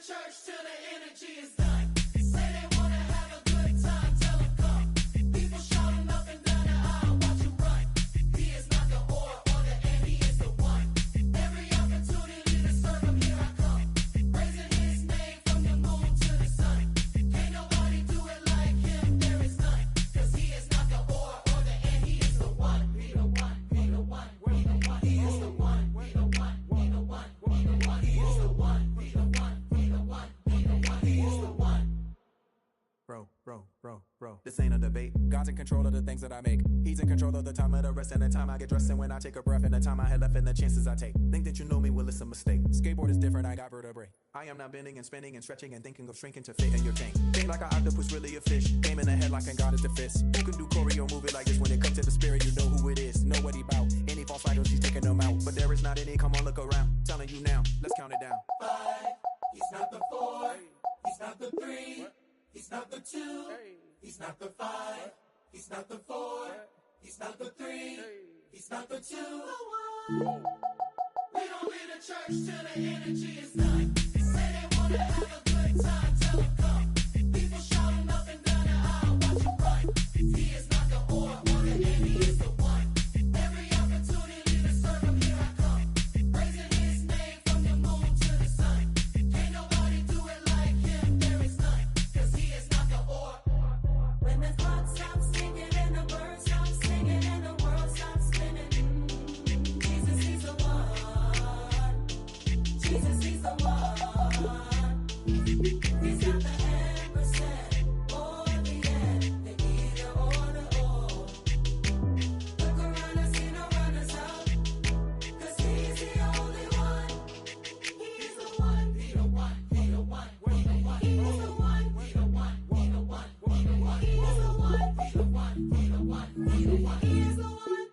Church to this ain't a debate. God's in control of the things that I make. He's in control of the time of the rest and the time I get dressed and when I take a breath and the time I had left and the chances I take. Think that you know me, well it's a mistake. Skateboard is different, I got vertebrae. I am now bending and spinning and stretching and thinking of shrinking to fit in your tank. Think like an octopus, really a fish. Game in the head like and God is the fist. Who can do choreo move it like this when it comes to the spirit? You know who it is. Know what he bout. Any false idols, he's taking them out. But there is not any, come on look around. Telling you now, let's count it down. 5, he's not the 4, he's not the 3, he's not the 2, he's not the 5, he's not the 4, he's not the 3, he's not the 2. We don't leave the church till the energy is done. Say they wanna have a good time, tell them come. People shouting up and down the aisle, watch you run. He is not the or the and he is the one. Every opportunity to serve him, here I come. Praising his name from the moon to the sun. Can't nobody do it like him, there is none. Cause he is not the or. When the clock stops ticking and the birds stop singing and the world stops spinning, Jesus, he's the one. Jesus, he's the one. He's got the ampersand or the and, the either or the or. Look around and see no runners out, cause he's the only one. He's the one. He the one, he the one, he the one. He's the one. He the one, he the one, he the one. He's the one. He the one, he the one, he the one. He is the one.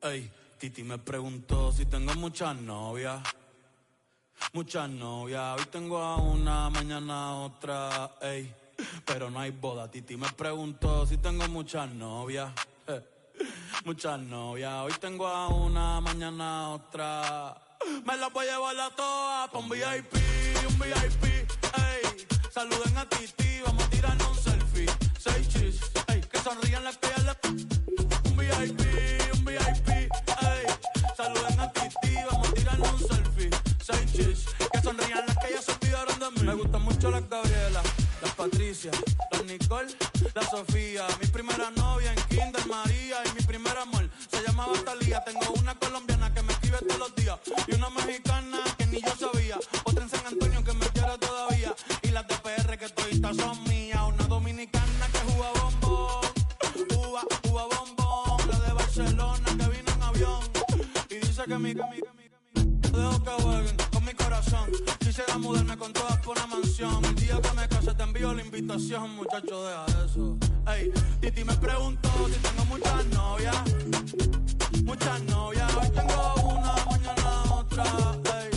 Ey, Titi me preguntó si tengo muchas novias. Muchas novias, hoy tengo a una, mañana a otra, ey. Pero no hay boda. Titi me preguntó si tengo muchas novias. Muchas novias, hoy tengo a una, mañana a otra. Me las voy a llevar a todas pa' un VIP, ey. Saluden a Titi, vamos a tirarnos un selfie. 6 chis, ey, que sonrían las que ya le... Un VIP, ey. Saluden a Titi, vamos a tirarnos un selfie. 6 chis, que sonrían las que ya se olvidaron de mí. Me gustan mucho las Gabriela, las Patricia, las Nicole, la Sofía. Mi primera novia en Kinder María y mi primer amor se llamaba Talía. Tengo una colombiana que me escribe todos los días y una mexicana que ni yo sabía. Otra en San Antonio que me quiere todavía y las de PR que toditas son mías. Una dominicana que juega bombón, juega bombón. La de Barcelona que vino en avión y dice que mi dejo que jueguen con mi corazón. Quisiera mudarme con todas por una mansión. El día que me case te envío la invitación, muchacho, deja eso. Ey, Titi me preguntó si tengo muchas novias. Muchas novias, hoy tengo una, mañana otra, ey.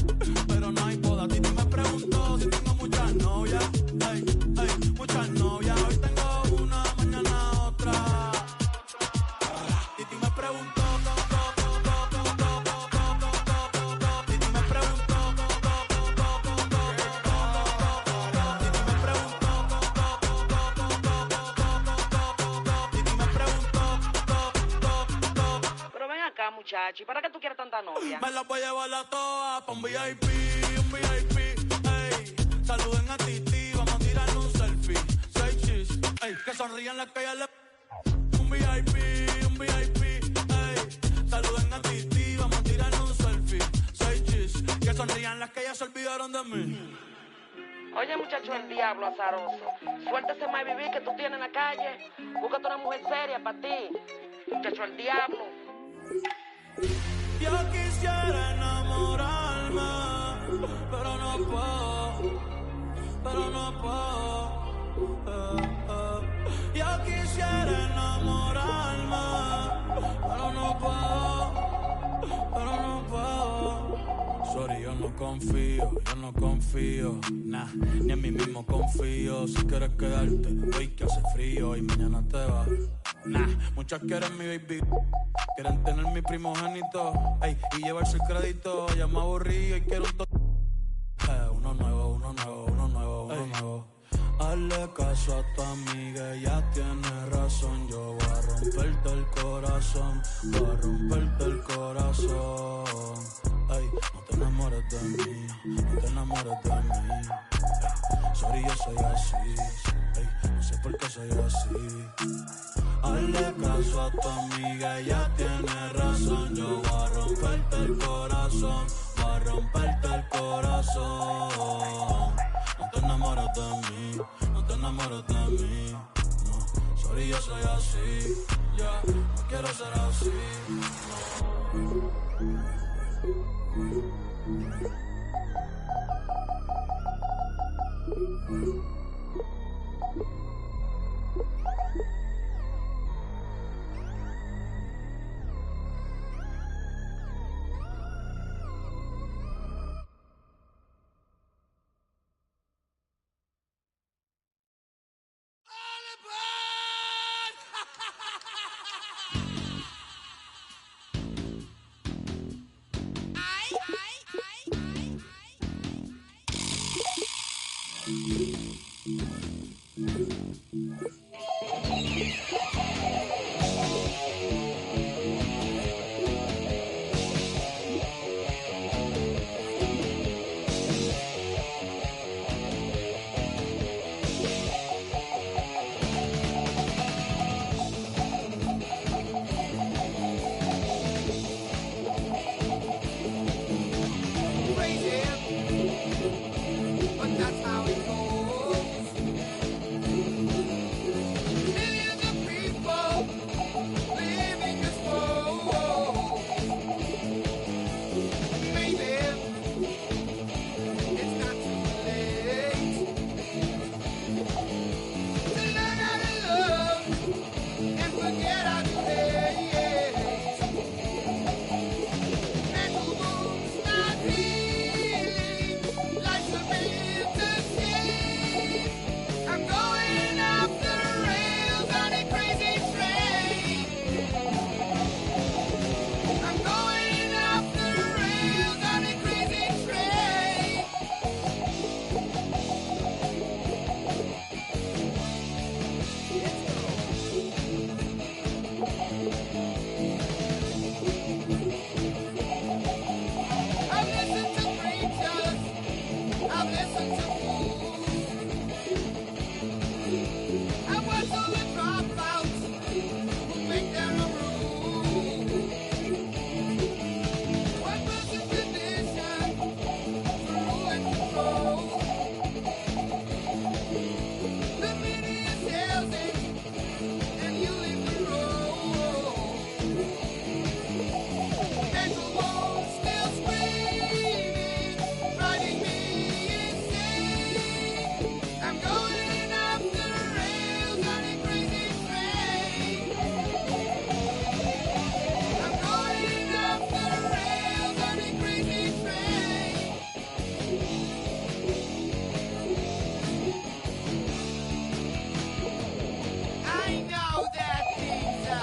Pero no hay boda. Titi me preguntó si tengo muchas novias. Ey, muchas novias, hoy tengo una, mañana otra. Titi me preguntó. Muchacho, ¿y para qué tú quieres tanta novia? Me las voy a llevar a todas pa' un VIP, ey. Saluden a Titi, vamos a tirarle un selfie. 6 chis, ey, que sonrían las que ya le... Un VIP, ey. Saluden a Titi, vamos a tirarle un selfie. 6 chis, que sonrían las que ya se olvidaron de mí. Oye, muchacho, el diablo azaroso. Suéltese más vivir que tú tienes en la calle. Búscate una mujer seria para ti. Muchacho, el diablo. Yo quisiera enamorarme, pero no puedo. Yo quisiera enamorarme, pero no puedo. Sorry, yo no confío, nah, ni en mí mismo confío. Si quieres quedarte, hoy que hace frío y mañana te vas. Nah, muchas quieren mi baby, quieren tener mi primogénito, ey, y llevarse el crédito. Ya me aburrí y quiero un uno nuevo. Hazle caso a tu amiga, ella tiene razón. Yo voy a romperte el corazón, Ey, no te enamores de mí, ey, sorry, yo soy así, ey, no sé por qué soy así. Hazle caso a tu amiga, ella tiene razón. Yo voy a romperte el corazón, No te enamores de mí, no, sorry, yo soy así, ya, no quiero ser así,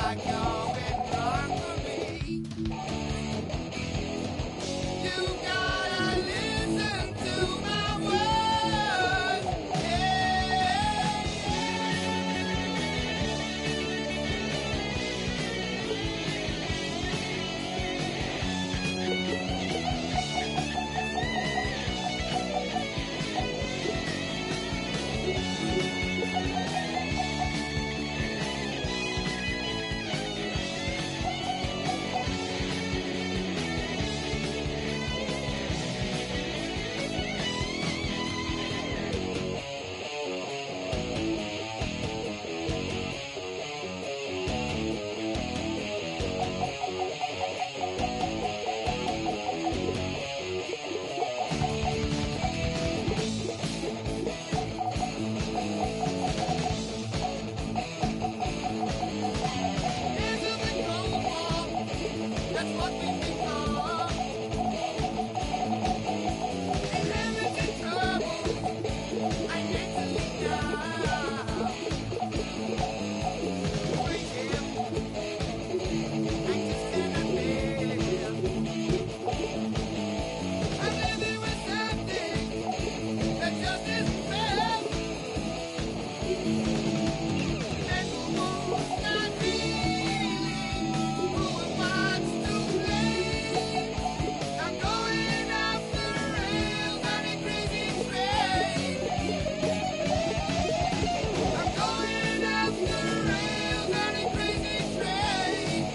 like you've been gone for me. You gotta listen to my words. That's what we become. And having the trouble, I mentally down. Waiting, I just cannot live. I'm living with something that just isn't fair. And who's not feeling who and what's to blame. I'm going off the rails on a crazy train. I'm going off the rails on a crazy train.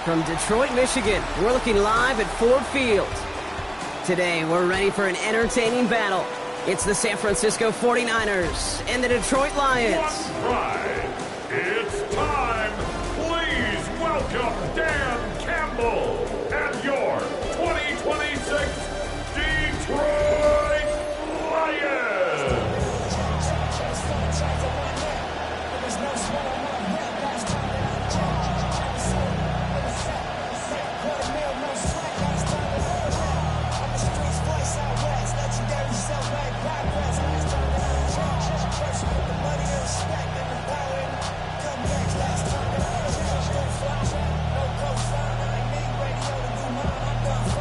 From Detroit, Michigan, we're looking live at Ford Field. Today, we're ready for an entertaining battle. It's the San Francisco 49ers and the Detroit Lions. Right. It's time. Please welcome Dan Campbell and your 2026 Detroit Lions.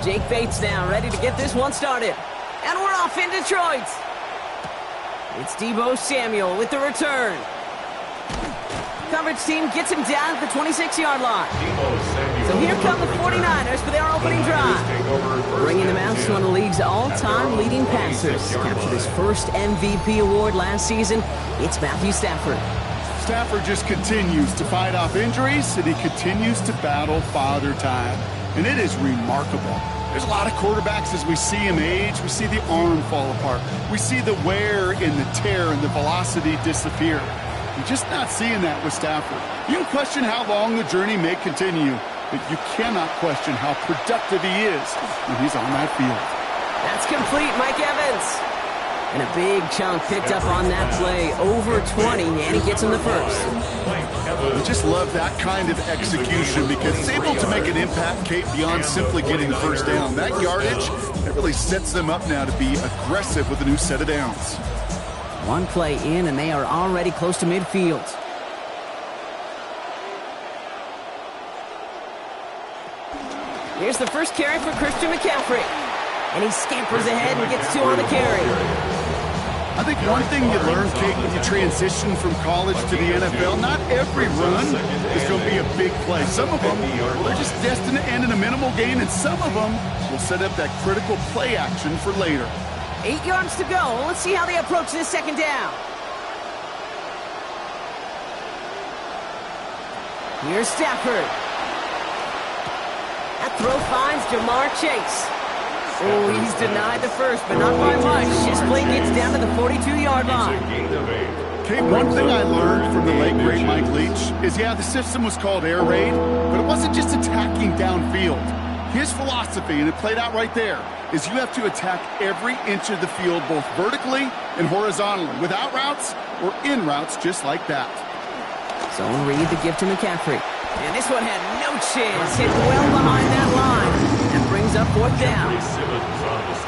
Jake Bates now, ready to get this one started. And we're off in Detroit. It's Deebo Samuel with the return. Coverage team gets him down at the 26-yard line. So here come the 49ers for their opening drive. Bringing them out to one of the league's all-time leading passers. Captured his first MVP award last season. It's Matthew Stafford. Stafford just continues to fight off injuries, and he continues to battle father time. And it is remarkable. There's a lot of quarterbacks as we see him age. We see the arm fall apart. We see the wear and the tear and the velocity disappear. You're just not seeing that with Stafford. You can question how long the journey may continue, but you cannot question how productive he is when he's on that field. That's complete, Mike Evans. And a big chunk picked up on that play, over 20, and he gets him the first. I just love that kind of execution because it's able to make an impact, Kate, beyond simply getting the first down. That yardage, that really sets them up now to be aggressive with a new set of downs. One play in, and they are already close to midfield. Here's the first carry for Christian McCaffrey. And he scampers ahead and gets 2 on the carry. I think one thing you learn, Kate, when you transition from college to the NFL, not every run is going to be a big play. Some of them, they're just destined to end in a minimal gain, and some of them will set up that critical play action for later. 8 yards to go. Let's see how they approach this second down. Here's Stafford. That throw finds Jamar Chase. Oh, he's denied the first, but not by much. His play gets down to the 42-yard line. Kate, one thing I learned from the late, great Mike Leach is, yeah, the system was called air raid, but it wasn't just attacking downfield. His philosophy, and it played out right there, is you have to attack every inch of the field, both vertically and horizontally, without routes or in routes just like that. So Reed to give to McCaffrey. And this one had no chance. Hit well behind that line. And brings up 4th down.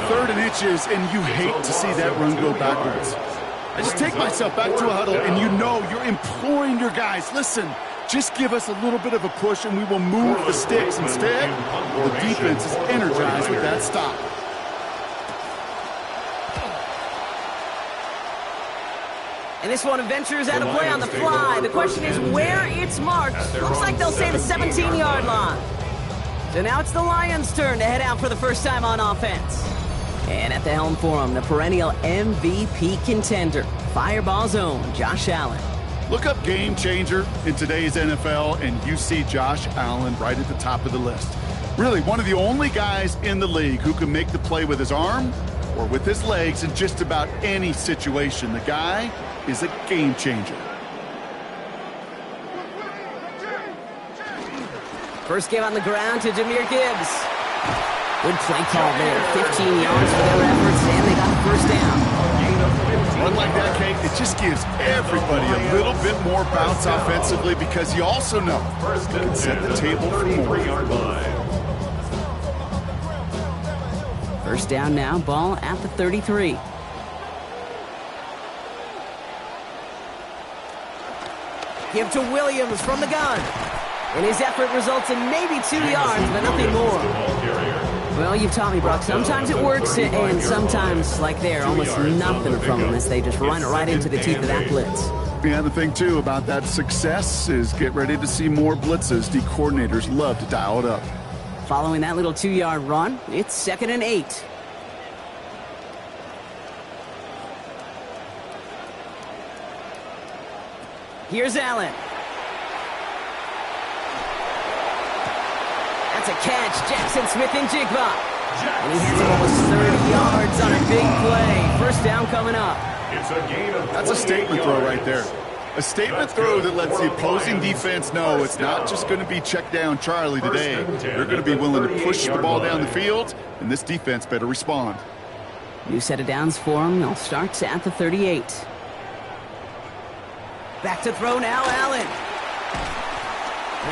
3rd and inches, and you hate to see that run go backwards. I just take myself back to a huddle, and you know you're imploring your guys, listen, just give us a little bit of a push, and we will move the sticks. Instead, the defense is energized with that stop. And this one ventures out of play on the fly. The question is where it's marked. Looks like they'll say the 17-yard line. So now it's the Lions' turn to head out for the first time on offense. And at the helm for them, the perennial MVP contender, Fireball Zone, Josh Allen. Look up game changer in today's NFL, and you see Josh Allen right at the top of the list. Really, one of the only guys in the league who can make the play with his arm or with his legs in just about any situation. The guy is a game changer. First game on the ground to Jahmyr Gibbs. Good play call there. 15 yards for their efforts, and they got the first down. Run like that, Kate, it just gives everybody a little bit more bounce offensively because you also know you can set the table for more. First down now, ball at the 33. Give to Williams from the gun. And his effort results in maybe 2 yards, but nothing more. Well, you've taught me, Brock. Sometimes it works, and sometimes, like there, almost nothing from them as they just run it right into the teeth of that blitz. Yeah, the thing, too, about that success is get ready to see more blitzes. The coordinators love to dial it up. Following that little 2-yard run, it's 2nd and 8. Here's Allen. That's a catch. Jackson Smith-Njigba. And he has him almost 30 yards on a big play. First down coming up. It's a gain of That's a statement throw right there. A statement throw that lets the opposing defense know it's not just going to be check down Charlie today. They're going to be willing to push the ball down the field, and this defense better respond. New set of downs for him. They'll start at the 38. Back to throw now, Allen.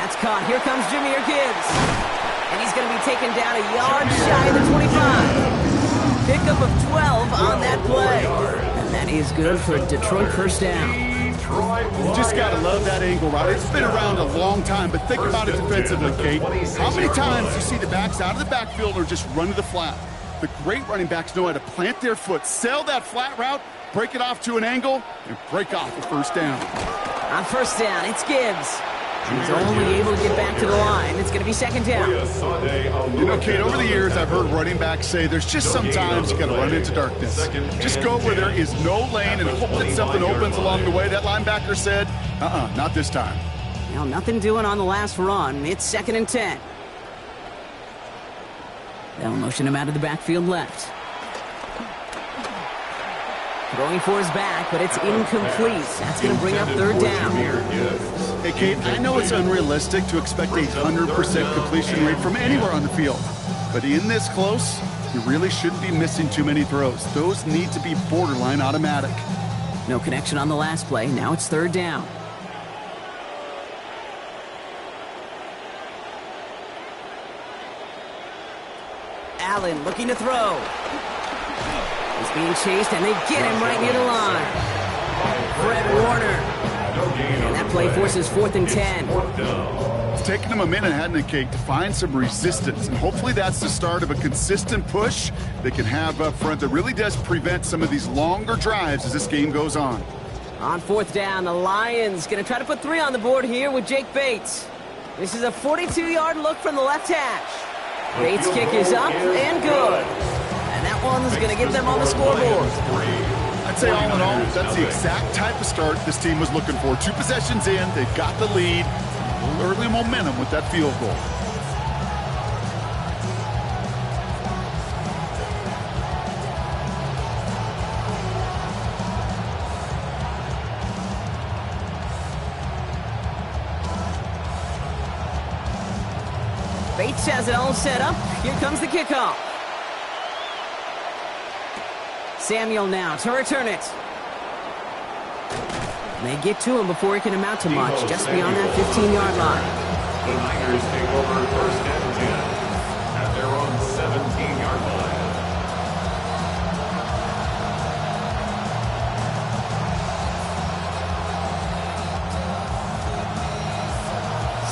That's caught. Here comes Jahmyr Gibbs. And he's going to be taken down a yard shy of the 25. Pickup of 12 on that play. And that is good for a Detroit first down. You just got to love that angle route. It's been around a long time, but think about it defensively, Kate. How many times do you see the backs out of the backfield or just run to the flat? The great running backs know how to plant their foot, sell that flat route, break it off to an angle, and break off a first down. On first down, it's Gibbs. He's only able to get back to the line. It's going to be second down. You know, Kate, over the years, I've heard running backs say there's just sometimes you got to run into darkness. Just go where there is no lane and hope that something opens along the way. That linebacker said, not this time. Now, nothing doing on the last run. It's 2nd and 10. They'll motion him out of the backfield left. Throwing for his back, but it's incomplete. That's going to bring up third down. Hey, Kate, I know it's unrealistic to expect a 100% completion rate from anywhere on the field. But in this close, you really shouldn't be missing too many throws. Those need to be borderline automatic. No connection on the last play. Now it's third down. Allen looking to throw. He's being chased, and they get him right near the line. Fred Warner. And that play forces 4th and 10. It's taken them a minute, hadn't it, Kate, to find some resistance. And hopefully that's the start of a consistent push they can have up front that really does prevent some of these longer drives as this game goes on. On 4th down, the Lions going to try to put 3 on the board here with Jake Bates. This is a 42-yard look from the left hash. Bates' kick is up and good. And that one's going to get them on the scoreboard. I'd say all in all, that's the exact type of start this team was looking for. 2 possessions in, they've got the lead. A little early momentum with that field goal. Bates has it all set up. Here comes the kickoff. Samuel now to return it. They get to him before it can amount to much, just beyond that 15-yard line. The Niners take over 1st and 10 at their own 17-yard line.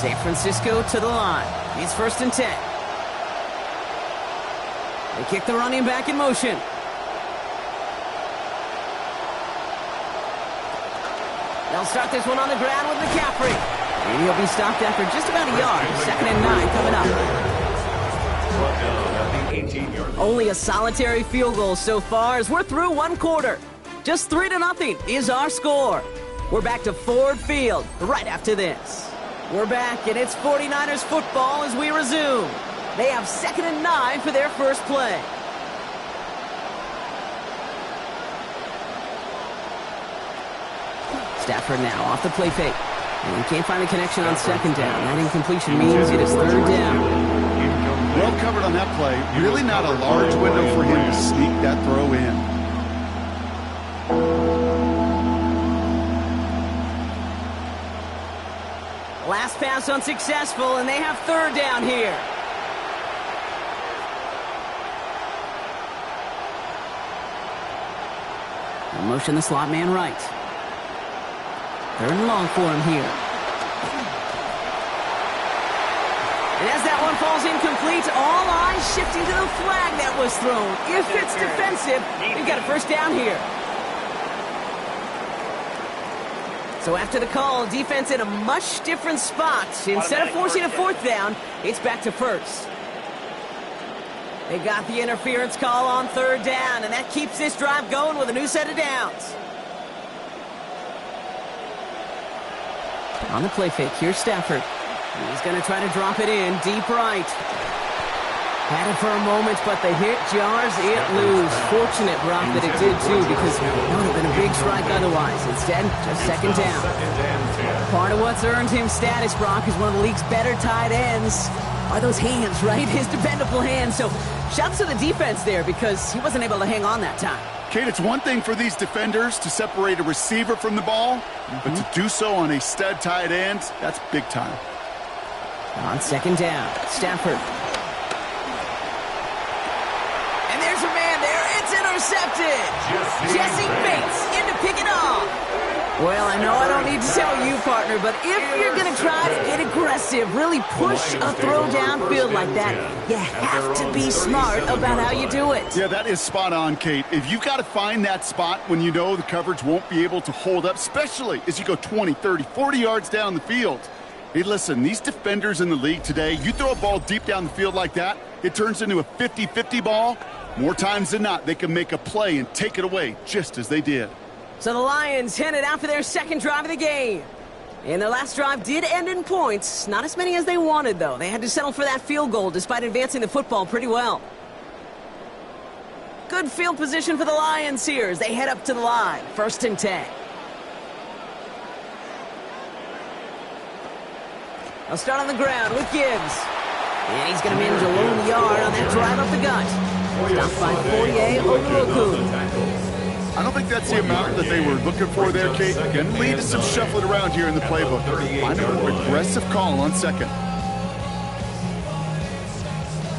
San Francisco to the line. It's 1st and 10. They kick the running back in motion. They'll start this one on the ground with McCaffrey. And he'll be stopped after just about a yard. 2nd and 9 coming up. Only a solitary field goal so far as we're through 1 quarter. Just 3-0 is our score. We're back to Ford Field right after this. We're back, and it's 49ers football as we resume. They have 2nd and 9 for their first play. Stafford now off the play fake. And he can't find the connection on 2nd down. That incompletion means it is 3rd down. Well covered on that play. Really not a large window for him to sneak that throw in. Last pass unsuccessful, and they have 3rd down here. They'll motion the slot man right. 3rd and long for him here. And as that one falls incomplete, all eyes shifting to the flag that was thrown. If it's defensive, we've got a 1st down here. So after the call, defense in a much different spot. Instead of forcing a 4th down, it's back to 1st. They got the interference call on 3rd down, and that keeps this drive going with a new set of downs. On the play fake, here's Stafford. He's going to try to drop it in, deep right. Had it for a moment, but the hit jars it loose. Fortunate, Brock, that it did too, because that would have been a big strike otherwise. Instead, just second down. Part of what's earned him status, Brock, is one of the league's better tight ends. Are those hands, right? His dependable hands. So, shouts to the defense there, because he wasn't able to hang on that time. Kate, it's one thing for these defenders to separate a receiver from the ball, but to do so on a stud tight end, that's big time. On second down, Stafford. And there's a man there. It's intercepted. Jesse Bates in to pick it off. Well, I know I don't need to tell you, partner, but if you're going to try to get aggressive, really push a throw downfield like that, you have to be smart about how you do it. Yeah, that is spot on, Kate. If you've got to find that spot when you know the coverage won't be able to hold up, especially as you go 20, 30, 40 yards down the field. Hey, listen, these defenders in the league today, you throw a ball deep down the field like that, it turns into a 50-50 ball. More times than not, they can make a play and take it away, just as they did. So the Lions headed out for their second drive of the game. And their last drive did end in points. Not as many as they wanted, though. They had to settle for that field goal despite advancing the football pretty well. Good field position for the Lions here as they head up to the line. 1st and 10. They'll start on the ground with Gibbs. And he's going to manage a lone yard on that drive up the gut. Stopped by Foye Oluokun. I don't think that's the amount that they were looking for there, Kate. Going to lead to some shuffling around here in the playbook. Find an aggressive call on second.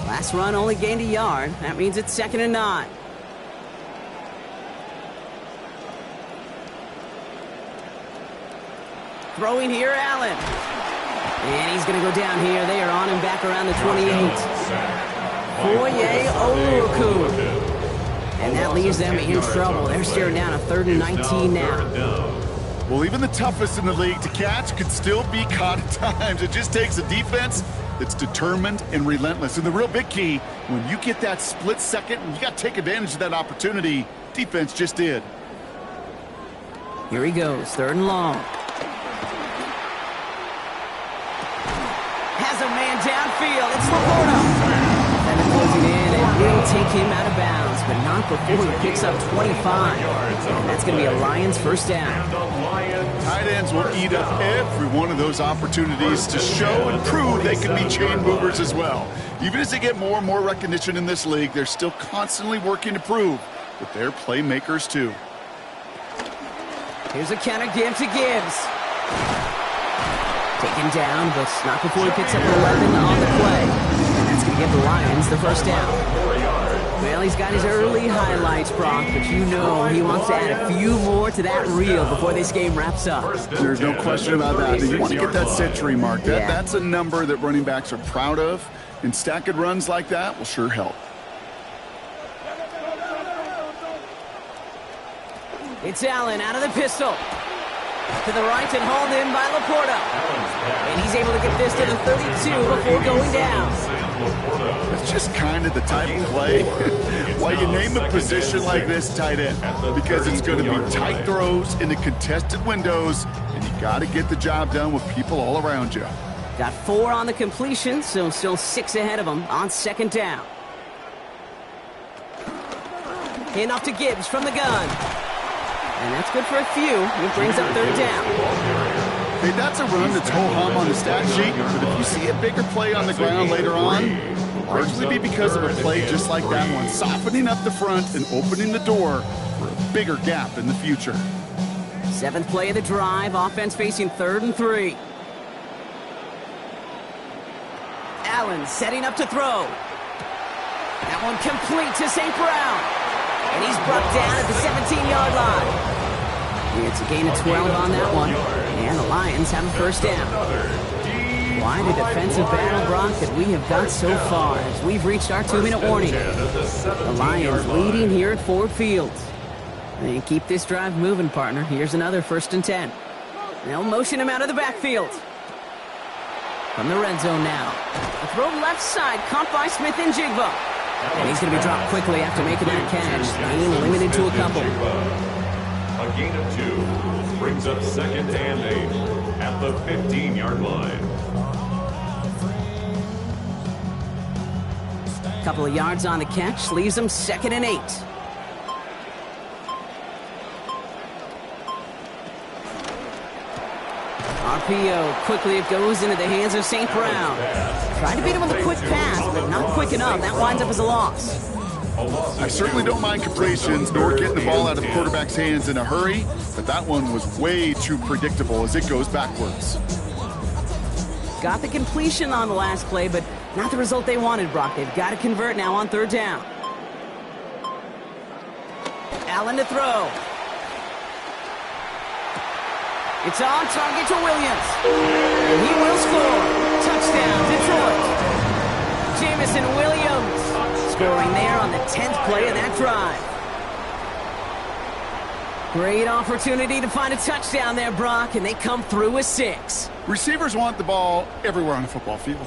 Last run only gained a yard. That means it's 2nd and 9. Throwing here, Allen. And he's going to go down here. They are on him back around the 28. Foye Oluokun. And that leaves them in trouble. They're staring down a 3rd and 19 now. Well, even the toughest in the league to catch could still be caught at times. It just takes a defense that's determined and relentless. And the real big key, when you get that split second, you got to take advantage of that opportunity. Defense just did. Here he goes, 3rd and long. Has a man downfield. It's Laporta. And it closing in and will take him out of bounds, but not before he picks up 25. And that's going to be a Lions 1st down. Tight ends will eat up every one of those opportunities to show and prove they can be chain movers as well. Even as they get more and more recognition in this league, they're still constantly working to prove that they're playmakers too. Here's a counter give to Gibbs. Taken down, but not before he picks up 11 on the play. That's going to give the Lions the 1st down. Well, he's got his early highlights, Brock, but you know he wants to add a few more to that reel before this game wraps up. There's no question about that. You want to get that century mark. That's a number that running backs are proud of, and stacking runs like that will sure help. It's Allen out of the pistol. To the right and hauled in by Laporta. And he's able to get this to the 32 before going down. It's just kind of the type of play why you name a position like this tight end, because it's going to be tight throws into contested windows, and you got to get the job done with people all around you. Got 4 on the completion, so still 6 ahead of him on 2nd down. Hand off to Gibbs from the gun. And that's good for a few. It brings up 3rd down. Hey, that's a run that's ho-hum on the stat sheet, but if you see a bigger play on the ground later on, it'll largely be because of a play just like that one, softening up the front and opening the door for a bigger gap in the future. 7th play of the drive, offense facing 3rd and 3. Allen setting up to throw. That one complete to St. Brown. And he's brought down at the 17-yard line. It's a gain of 12 on that one. And the Lions have a 1st down. Quite a defensive battle, Brock, that we have got so far as we've reached our 2-minute warning. The Lions leading here at Ford Field. And keep this drive moving, partner. Here's another 1st and 10. They'll motion him out of the backfield. From the red zone now. A throw left side, caught by Smith and Jigba. And he's going to be dropped quickly after making that catch. Gain limited to a couple. A gain of 2 brings up 2nd and 8 at the 15-yard line. Couple of yards on the catch, leaves them 2nd and 8. RPO, quickly it goes into the hands of St. Brown. Tried to beat him with a quick pass, but not quick enough. That winds up as a loss. I certainly don't mind completions nor getting the ball out of the quarterback's hands in a hurry, but that one was way too predictable as it goes backwards. Got the completion on the last play, but not the result they wanted, Brock. They've got to convert now on 3rd down. Allen to throw. It's on target to Williams. And he will score. Touchdown, Detroit. Jamison Williams scoring there on the 10th play of that drive. Great opportunity to find a touchdown there, Brock, and they come through with 6. Receivers want the ball everywhere on the football field.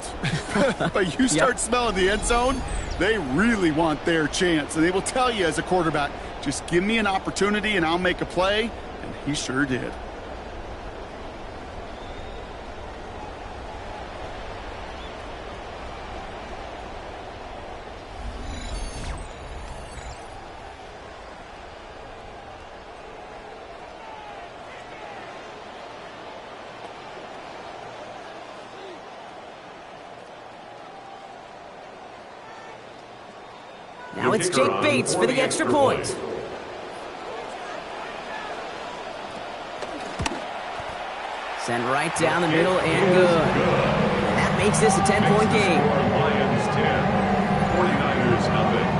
But you start smelling the end zone, they really want their chance. And they will tell you as a quarterback, just give me an opportunity and I'll make a play. And he sure did. Now it's Jake Bates for the extra point. Sent right down the middle and good. And that makes this a 10-point game. Lions 10, 49ers nothing.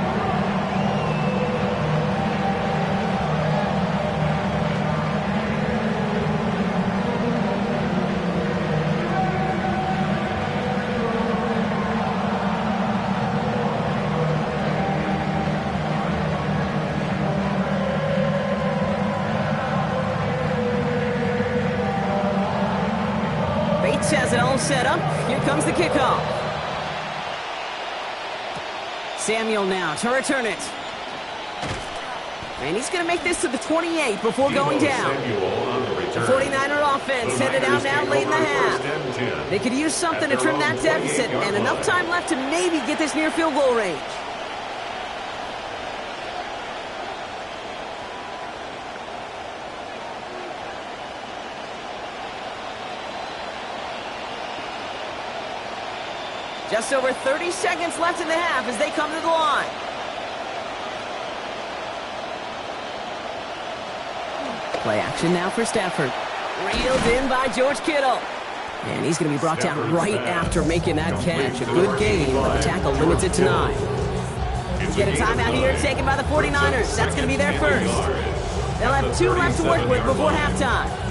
Has it all set up. Here comes the kickoff. Samuel now to return it. And he's going to make this to the 28 before going down. The 49er offense headed out now late in the half. They could use something to trim that deficit, and enough time left to maybe get this near field goal range. Just over 30 seconds left in the half as they come to the line. Play action now for Stafford. Reeled in by George Kittle. And he's going to be brought down right after making that catch. A good game, but the tackle limits it to 9. Get a timeout here taken by the 49ers. That's going to be their first. They'll have 2 left to work with before halftime.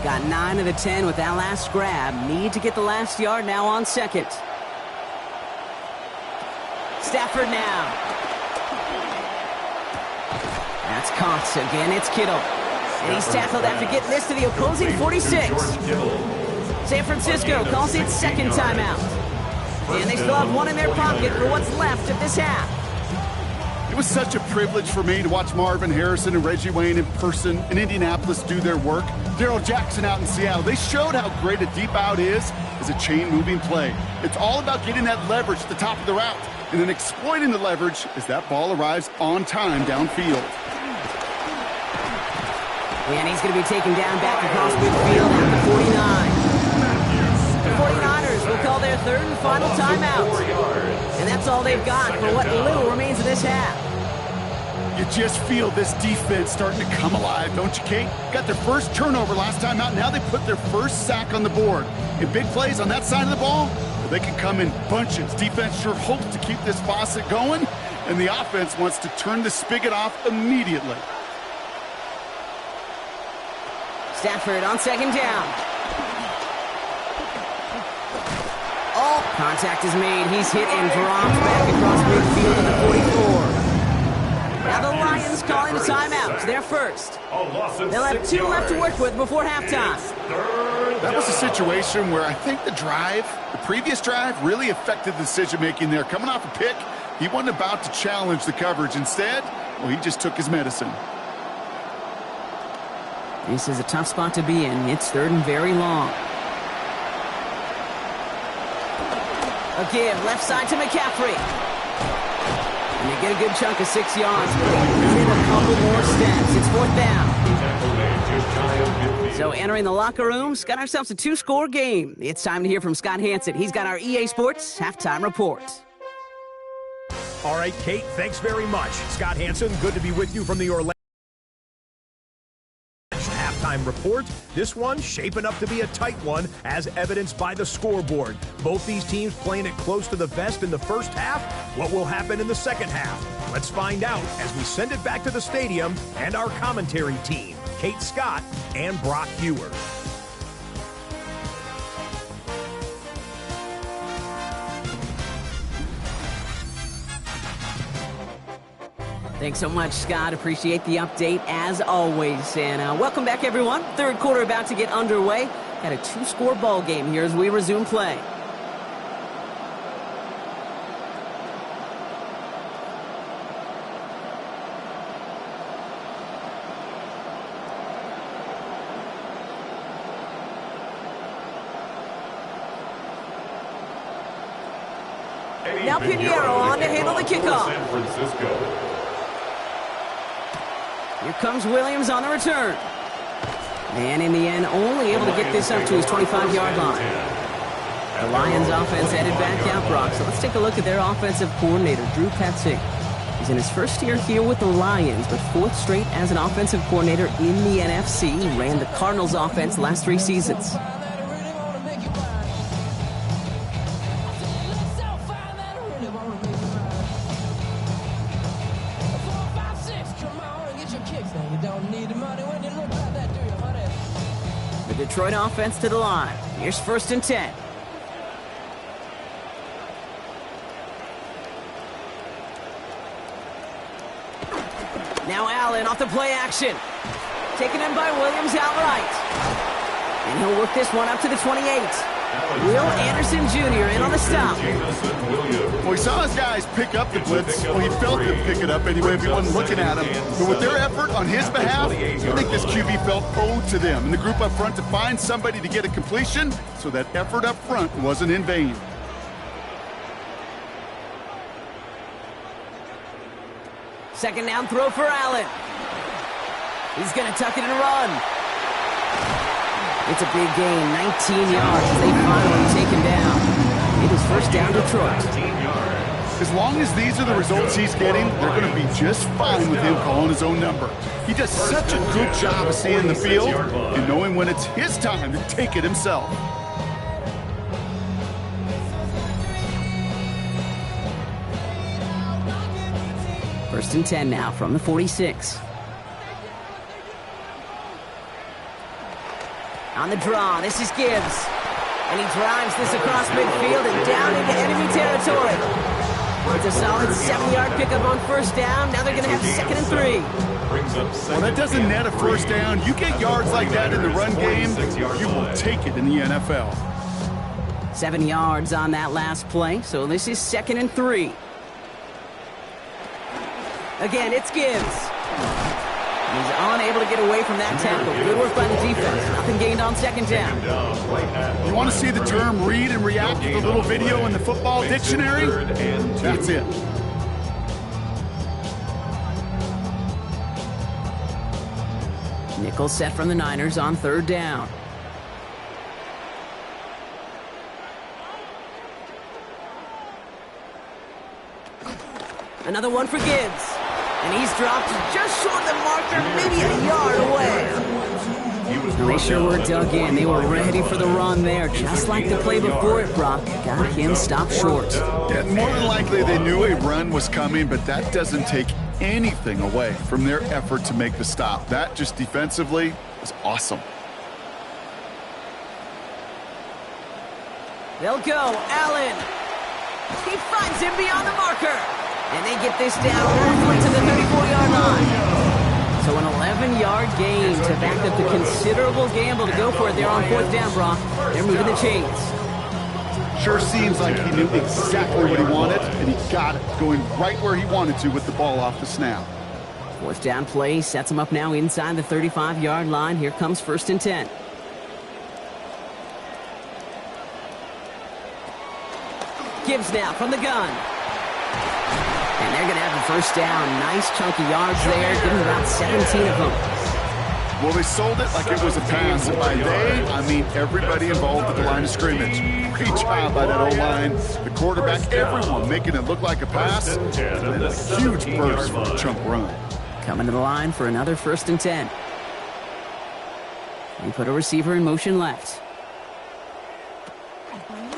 Got 9 of the 10 with that last grab. Need to get the last yard now on 2nd. Stafford now. That's caught. Again, it's Kittle. And he's tackled after getting this to the opposing 46. San Francisco calls it 2nd timeout. And they still have 1 in their pocket for what's left of this half. It was such a privilege for me to watch Marvin Harrison and Reggie Wayne in person in Indianapolis do their work. Darrell Jackson out in Seattle. They showed how great a deep out is as a chain-moving play. It's all about getting that leverage at the top of the route and then exploiting the leverage as that ball arrives on time downfield. And he's going to be taken down back across midfield at the 49. The 49ers will call their 3rd and final timeout. And that's all they've got for what little remains of this half. You just feel this defense starting to come alive, don't you, Kate? Got their first turnover last time out. Now they put their first sack on the board. In big plays on that side of the ball, they can come in bunches. Defense sure hopes to keep this faucet going, and the offense wants to turn the spigot off immediately. Stafford on 2nd down. Oh, contact is made. He's hit and dropped back across midfield to the 44. Now the Lions calling a timeout. They're first. They'll have 2 left to work with before halftime. That was a situation where I think the previous drive, really affected the decision-making there. Coming off a pick, he wasn't about to challenge the coverage. Instead, well, he just took his medicine. This is a tough spot to be in. It's third and very long. A give, left side to McCaffrey. And they get a good chunk of 6 yards, but they needed a couple more steps. It's fourth down. So entering the locker rooms, got ourselves a 2-score game. It's time to hear from Scott Hansen. He's got our EA Sports halftime report. All right, Kate, thanks very much. Scott Hansen, good to be with you from the Orlando halftime report. This one shaping up to be a tight one, as evidenced by the scoreboard. Both these teams playing it close to the vest in the first half. What will happen in the second half? Let's find out as we send it back to the stadium and our commentary team, Kate Scott and Brock Hewer. Thanks so much, Scott. Appreciate the update as always. And welcome back, everyone. Third quarter about to get underway. Got a 2-score ball game here as we resume play. Now Pinheiro on to handle the kickoff. San Francisco. Here comes Williams on the return. And in the end, only able to get this up to his 25-yard line. The Lions offense headed back out, Brock. So let's take a look at their offensive coordinator, Drew Petzing. He's in his first year here with the Lions, but fourth straight as an offensive coordinator in the NFC. He ran the Cardinals offense the last 3 seasons. The Detroit offense to the line. Here's 1st and 10. Now Allen off the play action. Taken in by Williams outright. And he'll work this one up to the 28. Will Anderson Jr. in on the stop. Well, he saw his guys pick up the blitz. Well, he felt them pick it up anyway if he wasn't looking at him. But with their effort on his behalf, I think this QB felt owed to them and the group up front to find somebody to get a completion, so that effort up front wasn't in vain. Second down throw for Allen. He's going to tuck it and run. It's a big gain, 19 yards as they finally take him down. It is 1st down Detroit. As long as these are the results he's getting, they're going to be just fine with him calling his own number. He does such a good job of seeing the field and knowing when it's his time to take it himself. First and 10 now from the 46. On the draw, this is Gibbs. And he drives this across midfield and down into enemy territory. It's a solid 7-yard pickup on 1st down. Now they're going to have 2nd and 3. Well, that doesn't net a 1st down. You get yards like that in the run game, you will take it in the NFL. 7 yards on that last play, so this is 2nd and 3. Again, it's Gibbs. He's unable to get away from that tackle. Good work by the defense. Nothing gained on 2nd down. You want to see the term read and react with a little video in the football dictionary? That's it. Nickel set from the Niners on 3rd down. Another one for Gibbs. And he's dropped just short of the marker, maybe a yard away. They sure were dug in. They were ready for the run there, just like the play before it, Brock. Got him stopped short. Yeah, more than likely they knew a run was coming, but that doesn't take anything away from their effort to make the stop. That just defensively was awesome. They'll go. Allen. He finds him beyond the marker. And they get this down all the way to the 34-yard line. So an 11-yard gain to back up the considerable gamble to go for it there on 4th down, Brock. They're moving the chains. Sure seems like he knew exactly what he wanted, and he got it, going right where he wanted to with the ball off the snap. Fourth down play sets them up now inside the 35-yard line. Here comes 1st and 10. Gibbs now from the gun. And they're going to have the first down. Nice chunky yards there. Give them about 17 of them. Well, they sold it like it was a pass. And by they, I mean everybody involved at the line of scrimmage. Great job by that O-line, the quarterback, everyone making it look like a pass. And then a huge burst for a chunk run. Coming to the line for another 1st and 10. We put a receiver in motion left.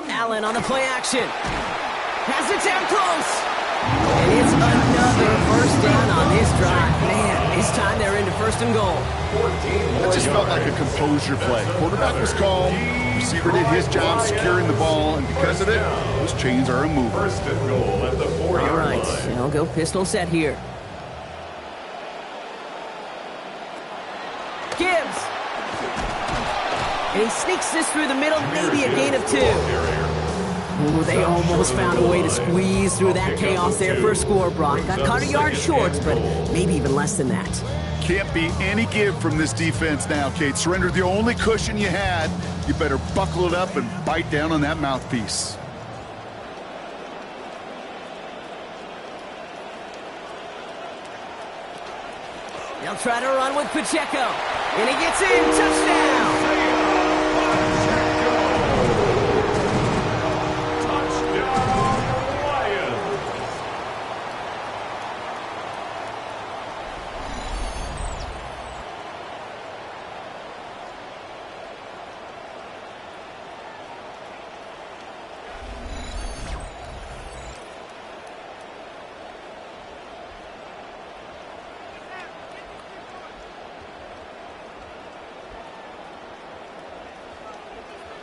Allen on the play action. Has it down close. And it's another first down on this drive. Man, this time they're into 1st and goal. It just felt like a composure play. Quarterback was calm. Receiver did his job securing the ball, and because of it, those chains are immovable. 1st and goal at the 4-yard All right, line. they'll go pistol set here. Gibbs. And he sneaks this through the middle, maybe a gain of 2. Ooh, they almost found a way to squeeze through that chaos there for a score, Brock. Got caught a yard short, but maybe even less than that. Can't be any give from this defense now, Kate. Surrendered the only cushion you had. You better buckle it up and bite down on that mouthpiece. They'll try to run with Pacheco. And he gets in. Touchdown!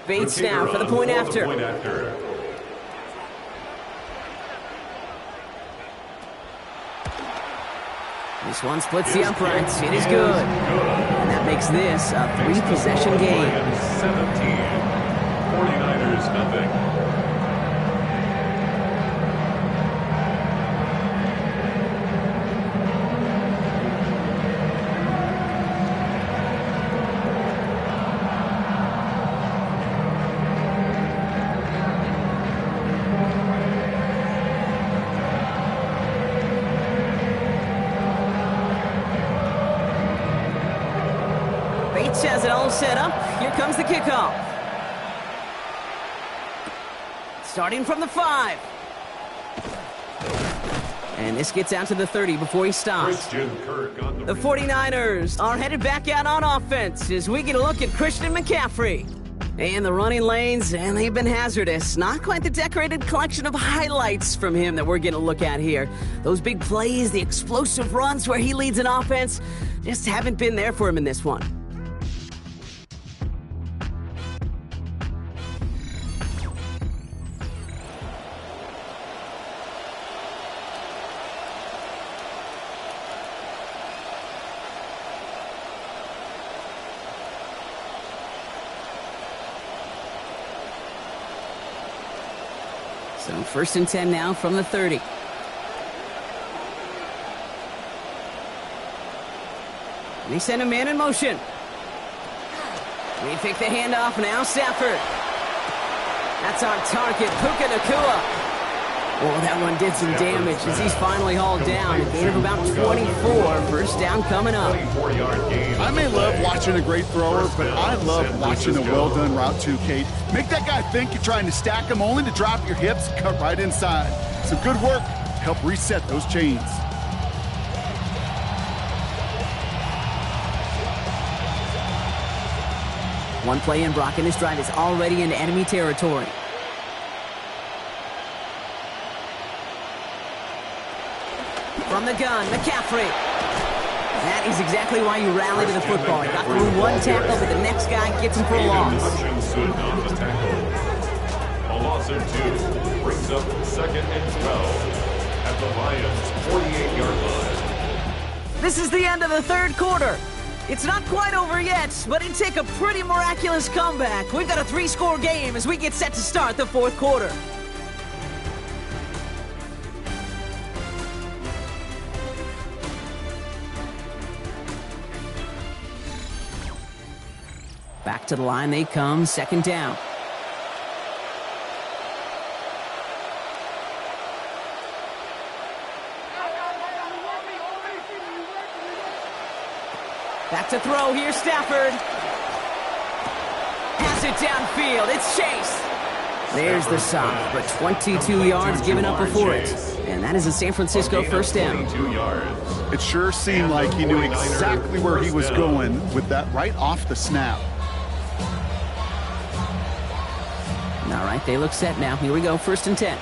Bates now for the point after. This one splits the uprights. It is good. And that makes this a 3-possession game. 17. 49ers nothing. Bates has it all set up. Here comes the kickoff. Starting from the 5. And this gets out to the 30 before he stops. The 49ers are headed back out on offense as we get a look at Christian McCaffrey. And the running lanes, and they've been hazardous. Not quite the decorated collection of highlights from him that we're going to look at here. Those big plays, the explosive runs where he leads an offense, just haven't been there for him in this one. So 1st and 10 now from the 30. And they send a man in motion. We pick the handoff now, Stafford. That's our target, Puka Nacua. Oh, that one did some damage as he's finally hauled down. A gain of about 24. First down coming up. I may love watching a great thrower, but I love watching a well-done route too, Kate. Make that guy think you're trying to stack him only to drop your hips, cut right inside. Some good work to help reset those chains. One play in, Brock, and this drive is already into enemy territory. From the gun, McCaffrey. That is exactly why you rally to the football. He got through one tackle, but the next guy gets him for a loss. A loss of 2 brings up 2nd and 12 at the Lions' 48-yard line. This is the end of the 3rd quarter. It's not quite over yet, but it'd take a pretty miraculous comeback. We've got a 3-score game as we get set to start the 4th quarter. Back to the line they come, second down. Back to throw, here's Stafford. Pass it downfield, it's Chase. There's the stop, but 22 yards given up before it. And that is a San Francisco first down. 22 yards. It sure seemed like he knew exactly where he was going with that right off the snap. All right, they look set now. Here we go, 1st and 10.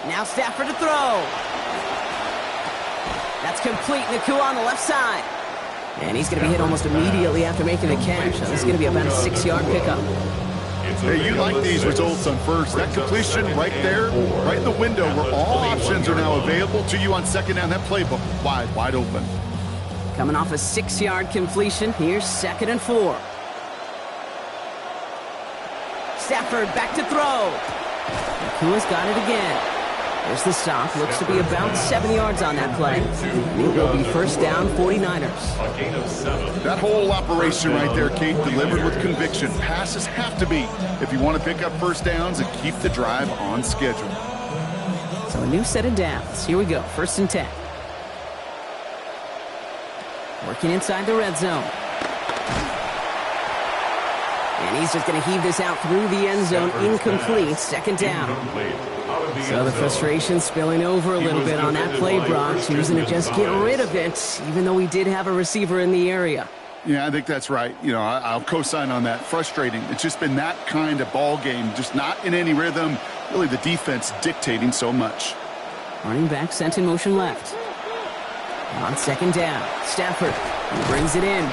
Now Stafford to throw. That's complete. Nakua on the left side. And he's going to be hit almost immediately after making the catch. So this is going to be about a 6-yard pickup. Hey, you like these results on first. That completion right there, right in the window where all options are now available to you on second down. That playbook wide open. Coming off a 6-yard completion. Here's 2nd and 4. Stafford back to throw. Nakua's got it again. There's the stop. Looks to be about 7 yards on that play. It will be first down, 49ers. A gain of 7. That whole operation right there, Kate, delivered with conviction. Passes have to be if you want to pick up first downs and keep the drive on schedule. So a new set of downs. Here we go, 1st and 10. Working inside the red zone. And he's just going to heave this out through the end zone. Incomplete, 2nd down. So the frustration spilling over a little bit on that play, Brock, choosing to just get rid of it, even though we did have a receiver in the area. Yeah, I think that's right. You know, I'll co-sign on that. Frustrating. It's just been that kind of ball game, just not in any rhythm. Really, the defense dictating so much. Running back sent in motion left. On 2nd down, Stafford brings it in.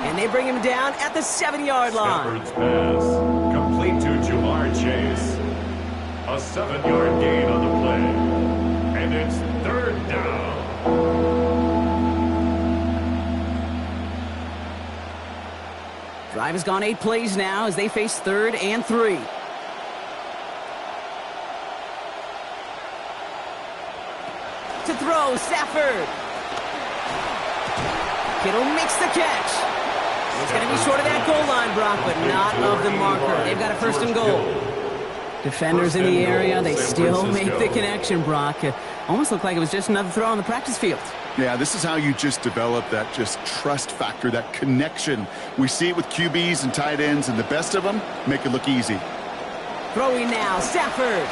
And they bring him down at the 7-yard line. Stafford's pass complete to Jamar Chase. A 7-yard gain on the play. And it's 3rd down. Drive has gone 8 plays now as they face 3rd and 3. To throw, Stafford. Kittle makes the catch. It's going to be short of that goal line, Brock, but not of the marker. They've got a 1st and goal. Defenders in the area, they still make the connection, Brock. It almost looked like it was just another throw on the practice field. Yeah, this is how you just develop that just trust factor, that connection. We see it with QBs and tight ends, and the best of them make it look easy. Throwing now, Stafford.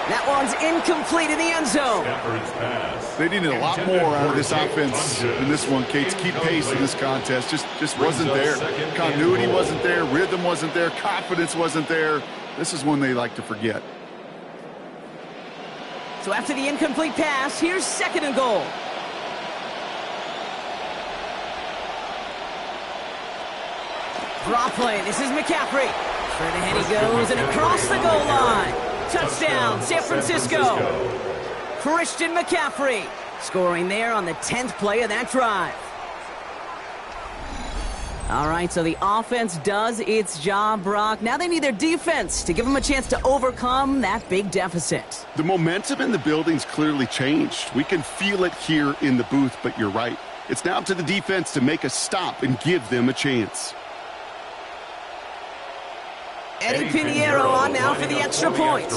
That one's incomplete in the end zone. Stafford's pass. They needed a lot more out of this offense than this one, Kate. To keep pace in this contest just wasn't there. Continuity wasn't there. Rhythm wasn't there. Confidence wasn't there. This is one they like to forget. So after the incomplete pass, here's 2nd and goal. Draw play. This is McCaffrey. Straight ahead he goes and across the goal line. Touchdown, San Francisco. Christian McCaffrey scoring there on the 10th play of that drive. All right, so the offense does its job, Brock. Now they need their defense to give them a chance to overcome that big deficit. The momentum in the building's clearly changed. We can feel it here in the booth, but you're right. It's now up to the defense to make a stop and give them a chance. Eddie Pinheiro on now for the extra point.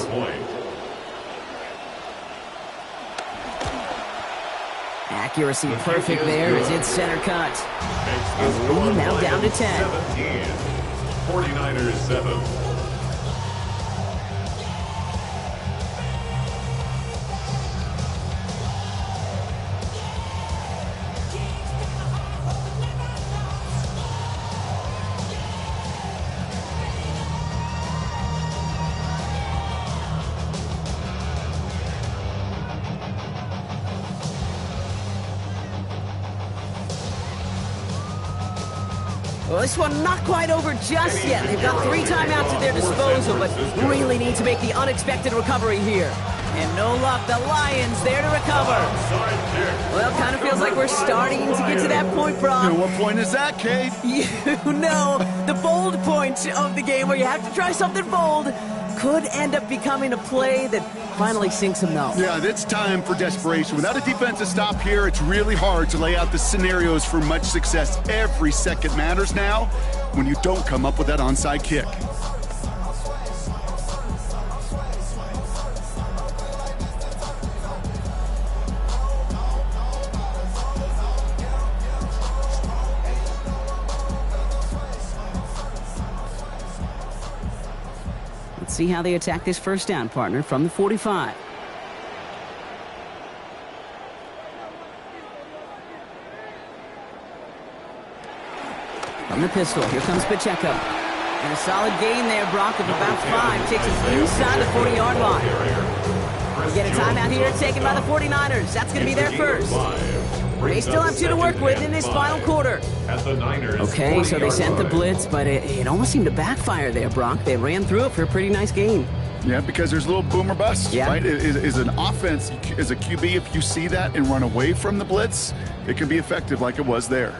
Accuracy perfect there as it's center cut. And lead now down to 10. 49ers 7. Well, this one not quite over just yet. They've got 3 timeouts at their disposal, but really need to make the unexpected recovery here. And no luck, the Lions there to recover. Well, it kind of feels like we're starting to get to that point, Brock. And what point is that, Kate? You know, the bold point of the game where you have to try something bold. could end up becoming a play that finally sinks him, though. Yeah, it's time for desperation. Without a defensive stop here, it's really hard to lay out the scenarios for much success. Every second matters now when you don't come up with that onside kick. Let's see how they attack this first down, partner, from the 45. From the pistol, here comes Pacheco. And a solid gain there, Brock, of about 5. Takes us inside the 40-yard line. We get a timeout here taken by the 49ers. That's going to be their first. They still have 2 to work with in this final quarter. Okay, so they sent the blitz, but it almost seemed to backfire there, Brock. They ran through it for a pretty nice gain. Yeah, because there's a little boom or bust, right? Is an offense, as a QB, if you see that and run away from the blitz, it can be effective like it was there.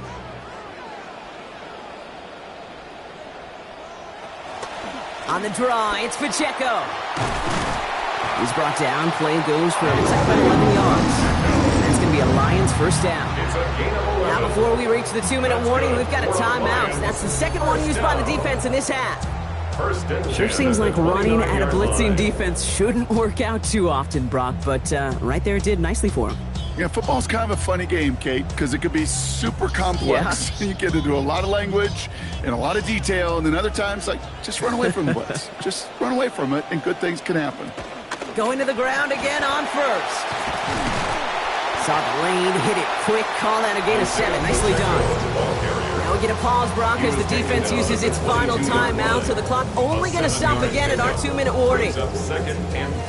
On the draw, it's Pacheco. He's brought down. Play goes for looks like about 11 yards. That's going to be a Lions first down. Now, before we reach the 2-minute warning, we've got a timeout. That's the second one used by the defense in this half. Sure seems like running at a blitzing defense shouldn't work out too often, Brock, but right there it did nicely for him. Yeah, football's kind of a funny game, Kate, because it could be super complex. Yeah. You get into a lot of language and a lot of detail, and then other times, like, just run away from the blitz. Just run away from it, and good things can happen. Going to the ground again on first. Saw the lane, hit it quick, call that a gain of 7. Nicely done. Now we get a pause, Brock, as the defense uses its final timeout, so the clock only going to stop again at our 2-minute warning.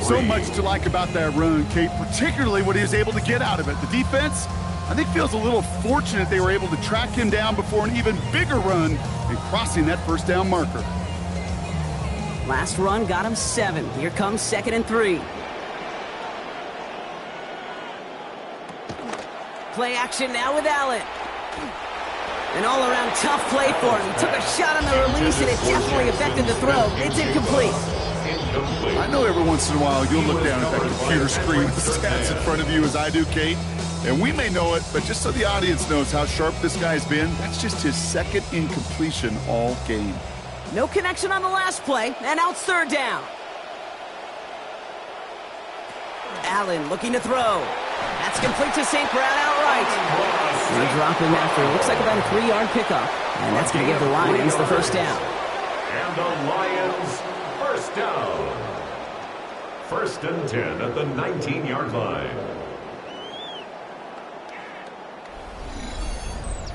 So much to like about that run, Kate, particularly what he was able to get out of it. The defense, I think, feels a little fortunate they were able to track him down before an even bigger run and crossing that first down marker. Last run got him 7. Here comes 2nd and 3. Play action now with Allen. An all-around tough play for him. He took a shot on the release, and it definitely affected the throw. It's incomplete. I know every once in a while you'll look down at that computer screen with stats in front of you, as I do, Kate. And we may know it, but just so the audience knows how sharp this guy's been, that's just his 2nd incompletion all game. No connection on the last play, and now it's 3rd down. Allen looking to throw. That's complete to St. Brown outright. They drop him after it looks like about a 3-yard pickup. And that's going to give the Lions the first down. And the Lions first down. 1st and 10 at the 19-yard line.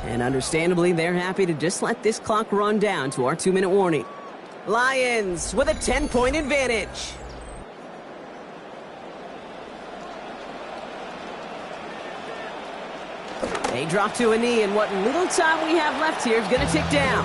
And understandably, they're happy to just let this clock run down to our 2-minute warning. Lions with a 10-point advantage. They drop to a knee, and what little time we have left here is going to tick down.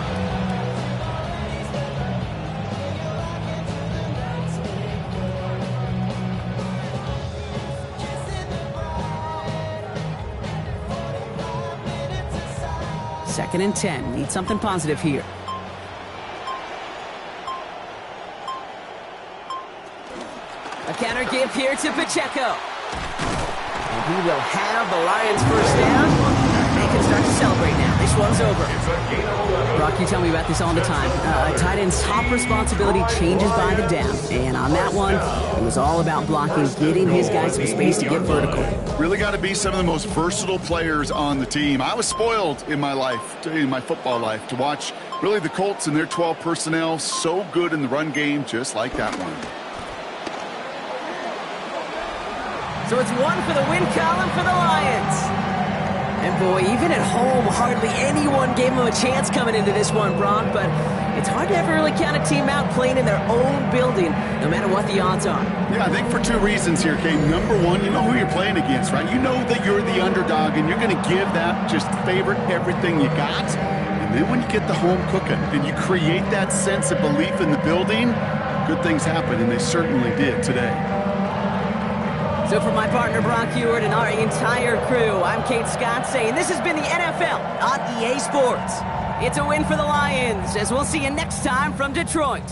Second and 10. Need something positive here. A counter give here to Pacheco. And he will have the Lions first down. They can start to celebrate now. This one's over. Brock, you tell me about this all the time. A tight end's top responsibility changes by the down. And on that one, it was all about blocking, getting his guys some space to get vertical. Really got to be some of the most versatile players on the team. I was spoiled in my life, in my football life, to watch really the Colts and their 12 personnel so good in the run game, just like that one. So it's 1 for the win column for the Lions. And boy, even at home, hardly anyone gave them a chance coming into this one, Brock, but it's hard to ever really count a team out playing in their own building, no matter what the odds are. Yeah, I think for 2 reasons here, Kate. Number 1, you know who you're playing against, right? You know that you're the underdog, and you're going to give that just favorite everything you got. And then when you get the home cooking and you create that sense of belief in the building, good things happen, and they certainly did today. So for my partner, Brock Huard, and our entire crew, I'm Kate Scott saying this has been the NFL on EA Sports. It's a win for the Lions, as we'll see you next time from Detroit.